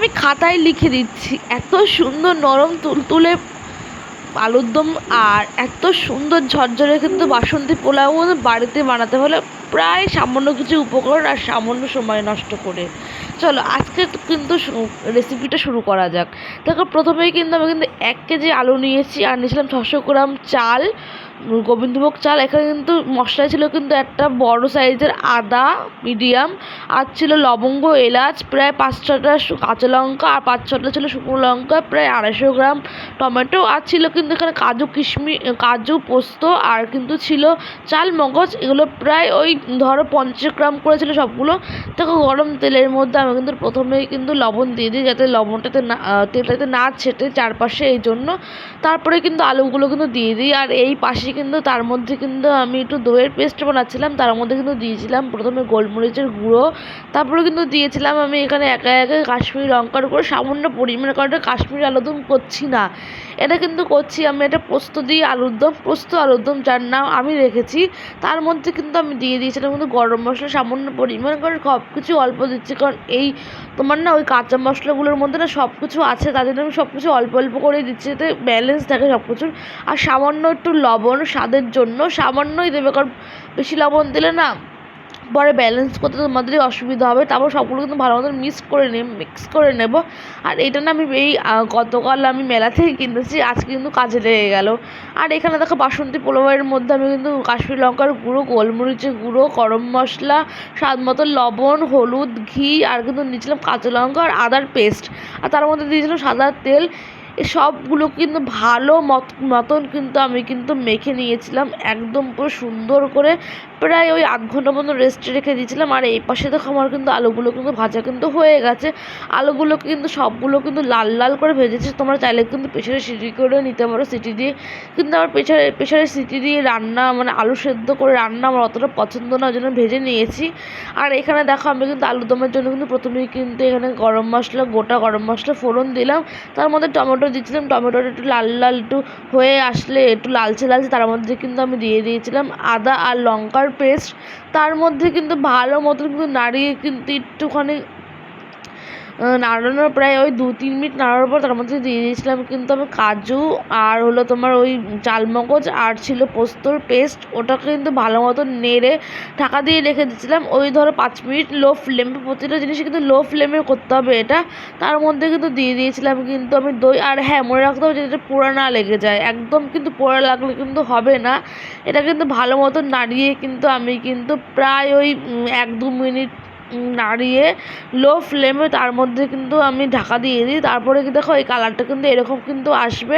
আমি খাতায় লিখে দিচ্ছি। এত সুন্দর নরম তুলতুলে আলুর দম আর এত সুন্দর ঝরঝরে কিন্তু বাসন্তী পোলাও বাড়িতে বানাতে হলে প্রায় সামান্য কিছু উপকরণ আর সামান্য সময় নষ্ট করে। চলো আজকে কিন্তু রেসিপিটা শুরু করা যাক। দেখো প্রথমেই কিন্তু আমি 1 কেজি আলু নিয়েছি আর নিয়েছিলাম 600 গ্রাম চাল, গোবিন্দভোগ চাল। এখানে কিন্তু মশলা ছিল কিন্তু একটা বড় সাইজের আদা মিডিয়াম, আর ছিল লবঙ্গ, এলাচ, প্রায় 5-6টা কাঁচা লঙ্কা, আর 5-6টা ছিল শুকনো লঙ্কা, প্রায় 250 গ্রাম টমেটো, আর ছিল কিন্তু এখানে কাজু কিশমিশ, কাজু পোস্ত, আর কিন্তু ছিল চাল মগজ। এগুলো প্রায় ওই ধরো 50 গ্রাম করে ছিল সবগুলো। দেখো গরম তেলের মধ্যে আমি কিন্তু প্রথমেই কিন্তু লবণ দিয়ে দিই যাতে লবণটাতে না তেলটাতে না ছেটে চারপাশে, এই জন্য। তারপরে কিন্তু আলুগুলো কিন্তু দিয়ে দিই। আর এই পাশে কিন্তু তার মধ্যে কিন্তু আমি একটু দইয়ের পেস্ট বানাচ্ছিলাম, তার মধ্যে কিন্তু দিয়েছিলাম প্রথমে গোলমরিচের গুঁড়ো, তারপরে কিন্তু দিয়েছিলাম আমি এখানে একা একা কাশ্মীরি লঙ্কার গুঁড়ো সামান্য পরিমাণে, কারণ এটা কাশ্মীরি আলুর দম করছি না, এটা কিন্তু করছি আমি এটা পোস্ত দিয়ে আলুর দম, পোস্ত আলুর দম যার নাম আমি রেখেছি। তার মধ্যে কিন্তু আমি দিয়ে দিয়েছিলাম কিন্তু গরম মশলা সামান্য পরিমাণ, কারণ সব কিছু অল্প দিচ্ছি, কারণ এই তোমার না ওই কাঁচা মশলাগুলোর মধ্যে না সব কিছু আছে, তার জন্য আমি সব কিছু অল্প অল্প করে দিচ্ছি যাতে ব্যালেন্স থাকে সব কিছুর। আর সামান্য একটু লবণ স্বাদের জন্য সামান্যই দেবে, কারণ বেশি লবণ দিলে না পরে ব্যালেন্স করতে তোমাদেরই অসুবিধা হবে। তারপর সবগুলো কিন্তু ভালো মতো মিক্স করে নেব। আর এটা না আমি এই গতকাল আমি মেলা থেকে কিনেছি, আজকে কিন্তু কাজে লেগে গেল। আর এখানে দেখো বাসন্তী পোলাওয়ের মধ্যে আমি কিন্তু কাশ্মীরি লঙ্কার গুঁড়ো, গোলমরিচের গুঁড়ো, গরম মশলা, স্বাদ মতো লবণ, হলুদ, ঘি, আর কিন্তু নিয়েছিলাম কাঁচা লঙ্কা আর আদার পেস্ট, আর তার মধ্যে দিয়েছিলাম সাদা তেল। এই সবগুলো কিন্তু ভালো মতন কিন্তু আমি কিন্তু মেখে নিয়েছিলাম একদম পুরো সুন্দর করে, প্রায় ওই আধ ঘন্টা মতো রেস্টে রেখে দিয়েছিলাম। আর এই পাশে দেখো আমার কিন্তু আলুগুলো কিন্তু ভাজা কিন্তু হয়ে গেছে। আলুগুলোকে কিন্তু সবগুলো কিন্তু লাল লাল করে ভেজেছি। তোমরা চাইলে কিন্তু প্রেসারে সিটি করে নিতে পারো, সিটি দিয়ে। কিন্তু আমার প্রেসারে সিটি দিয়ে রান্না মানে আলু সেদ্ধ করে রান্না আমার অতটা পছন্দ না, ওই জন্য ভেজে নিয়েছি। আর এখানে দেখো আমি কিন্তু আলুদমের জন্য কিন্তু প্রথমেই কিন্তু এখানে গরম মশলা, গোটা গরম মশলা ফোড়ন দিলাম, তার মধ্যে টমেটো দিচ্ছিলাম। টমেটোটা একটু লাল লাল একটু হয়ে আসলে, একটু লালচে লালচে, তার মধ্যে কিন্তু আমি দিয়ে দিয়েছিলাম আদা আর লঙ্কার পেস্ট। তার মধ্যে কিন্তু ভালো মতন কিন্তু নাড়িয়ে কিন্তু একটুখানি নাড়ানোর প্রায় ওই 2-3 মিনিট নাড়ানোর পর তার মধ্যে দিয়ে দিয়েছিলাম কিন্তু আমি কাজু, আর হলো তোমার ওই চালমগজ, আর ছিল পোস্তর পেস্ট। ওটাকে কিন্তু ভালো মতো নেড়ে ঢাকা দিয়ে রেখে দিয়েছিলাম ওই ধরো 5 মিনিট লো ফ্লেমে। প্রতিটা জিনিস কিন্তু লো ফ্লেমে করতে হবে এটা। তার মধ্যে কিন্তু দিয়ে দিয়েছিলাম কিন্তু আমি দই। আর হ্যাঁ, মনে রাখতে হবে যেটা পোড়া না লেগে যায়, একদম কিন্তু পোড়া লাগলে কিন্তু হবে না। এটা কিন্তু ভালো মতো নাড়িয়ে কিন্তু আমি কিন্তু প্রায় ওই 1-2 মিনিট নাড়িয়ে লো ফ্লেমে তার মধ্যে কিন্তু আমি ঢাকা দিয়ে দিই। তারপরে কি দেখো এই কালারটা কিন্তু এরকম কিন্তু আসবে।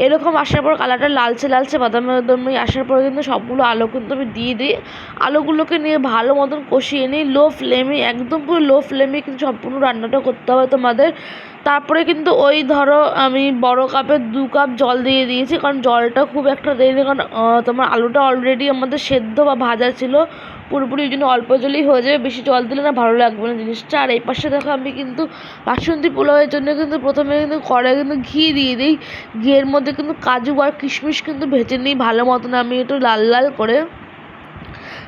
এরকম আসার পর কালারটা লালচে লালচে বাদামি আসার পরে কিন্তু সবগুলো আলু কিন্তু আমি দিয়ে দিই। আলুগুলোকে নিয়ে ভালো মতন কষিয়ে নিই লো ফ্লেমে, একদম পুরো লো ফ্লেমে কিন্তু সম্পূর্ণ রান্নাটা করতে হবে তোমাদের। তারপরে কিন্তু ওই ধরো আমি বড় কাপের 2 কাপ জল দিয়ে দিয়েছি, কারণ জলটা খুব একটা দেয়নি, কারণ তোমার আলুটা অলরেডি আমাদের সেদ্ধ বা ভাজা ছিল পুরোপুরি, ওই জন্য অল্প জলেই হয়ে যাবে, বেশি জল দিলে না ভালো লাগবে না জিনিসটা। আর এই পাশে দেখো আমি কিন্তু বাসন্তী পোলাওয়ের জন্য কিন্তু প্রথমে কিন্তু কড়াই কিন্তু ঘি দিয়ে দিই। ঘিয়ের মধ্যে কিন্তু কাজু আর কিশমিশ কিন্তু ভেজে নিই ভালো মতন আমি একটু লাল লাল করে।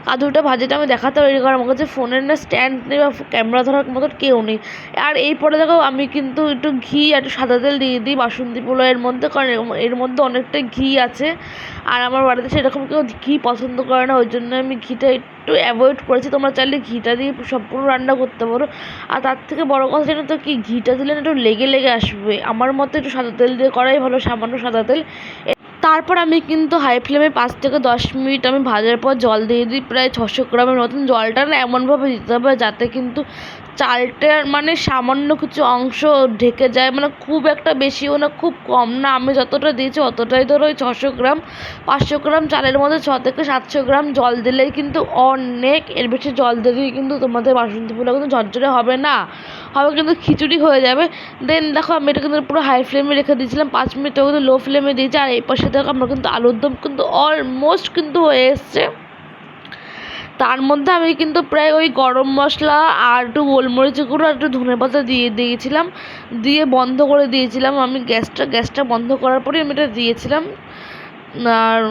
কাজুটা ভাজাটা আমি দেখাতে পারি, কারণ আমার কাছে ফোনের না স্ট্যান্ড নেই বা ক্যামেরা ধরার মতো কেউ নেই। আর এই পরে দেখো আমি কিন্তু একটু ঘি আর একটু সাদা তেল দিয়ে দিই বাসন্তী পোলাওয়ের মধ্যে, কারণ এর মধ্যে অনেকটাই ঘি আছে। আর আমার বাড়িতে সেরকম কেউ ঘি পছন্দ করে না, ওই জন্য আমি ঘিটা একটু অ্যাভয়েড করেছি। তোমরা চাইলে ঘিটা দিয়ে সম্পূর্ণ রান্না করতে পারো। আর তার থেকে বড় কথা জানো তো কি, ঘিটা দিলে না একটু লেগে লেগে আসবে, আমার মতে একটু সাদা তেল দিয়ে করাই ভালো, সামান্য সাদা তেল। তারপর আমি কিন্তু হাই ফ্লেমে 5 থেকে 10 মিনিট আমি ভাজার পর জল দিয়ে দিই প্রায় 600 গ্রামের মতন। জলটা না এমনভাবে দিতে হবে যাতে কিন্তু চালটার মানে সামান্য কিছু অংশ ঢেকে যায়, মানে খুব একটা বেশিও না খুব কম না। আমি যতটা দিয়েছি অতটাই ধরো ওই 600 গ্রাম, 500 গ্রাম চালের মধ্যে 6 থেকে 700 গ্রাম জল দিলেই কিন্তু অনেক। এর বেশি জল দিলেই কিন্তু তোমাদের বাসন্তী পোলাও কিন্তু ঝরঝরে হবে না, হবে কিন্তু খিচুড়ি হয়ে যাবে। দেন দেখো আমি এটা কিন্তু পুরো হাই ফ্লেমে রেখে দিয়েছিলাম 5 মিনিট, কিন্তু লো ফ্লেমে দিয়েছি। আর এই পাশে দেখো আমরা কিন্তু আলুর দম কিন্তু অলমোস্ট কিন্তু হয়ে এসছে। তার মধ্যে আমি কিন্তু প্রায় ওই গরম মশলা আর একটু গোলমরিচের গুঁড়ো আর একটু ধনেপাতা দিয়ে দিয়েছিলাম, দিয়ে বন্ধ করে দিয়েছিলাম আমি গ্যাসটা বন্ধ করার পরে আমি এটা দিয়েছিলাম। আর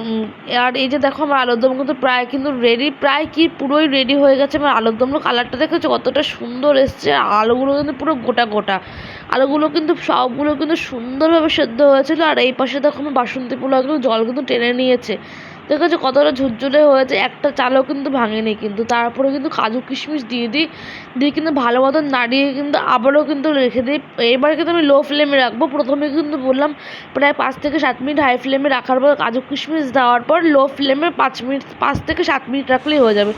আর এই যে দেখো আমার আলুর দম কিন্তু প্রায় কিন্তু রেডি, প্রায় কি পুরোই রেডি হয়ে গেছে। আমার আলুর দমগুলো কালারটা দেখেছো কতটা সুন্দর এসছে, আর আলুগুলো কিন্তু পুরো গোটা গোটা, আলুগুলো কিন্তু সবগুলো কিন্তু সুন্দরভাবে সেদ্ধ হয়েছিল। আর এই পাশে দেখো আমার বাসন্তী পোলাও কিন্তু জল কিন্তু টেনে নিয়েছে, দেখেছো কতটা ঝুরঝুরে হয়েছে, একটা চালও কিন্তু ভাঙেনি। কিন্তু তারপরে কিন্তু কাজু কিশমিশ দিয়ে দিই, দিয়ে কিন্তু ভালো মতন নাড়িয়ে কিন্তু আবারও কিন্তু রেখে দিই। এবার কিন্তু আমি লো ফ্লেমে রাখবো। প্রথমে কিন্তু বললাম প্রায় 5 থেকে 7 মিনিট হাই ফ্লেমে রাখার পর কাজু কিশমিশ দেওয়ার পর লো ফ্লেমে 5 মিনিট, 5 থেকে 7 মিনিট রাখলেই হয়ে যাবে।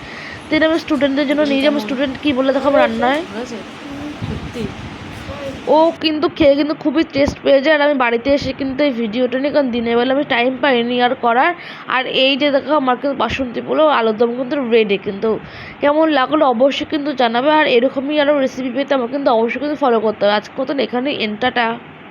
তো এটা আমি স্টুডেন্টদের জন্য নিয়ে যাবো। স্টুডেন্ট কী বলে দেখাবো রান্নায়। সত্যি ও কিন্তু খেয়ে কিন্তু খুবই টেস্ট পেয়ে যায়। আর আমি বাড়িতে এসে কিন্তু এই ভিডিওটা নিই, কারণ দিনের বেলা আমি টাইম পাইনি আর করার। আর এই যে দেখো আমার কিন্তু বাসন্তী পোলাও আলুর দম কিন্তু রেডি। কিন্তু কেমন লাগলো অবশ্যই কিন্তু জানাবে। আর এরকমই আরও রেসিপি পেতে আমাকে কিন্তু অবশ্যই কিন্তু ফলো করতে হবে। আজকের মতন এখানেই এন্টারটা।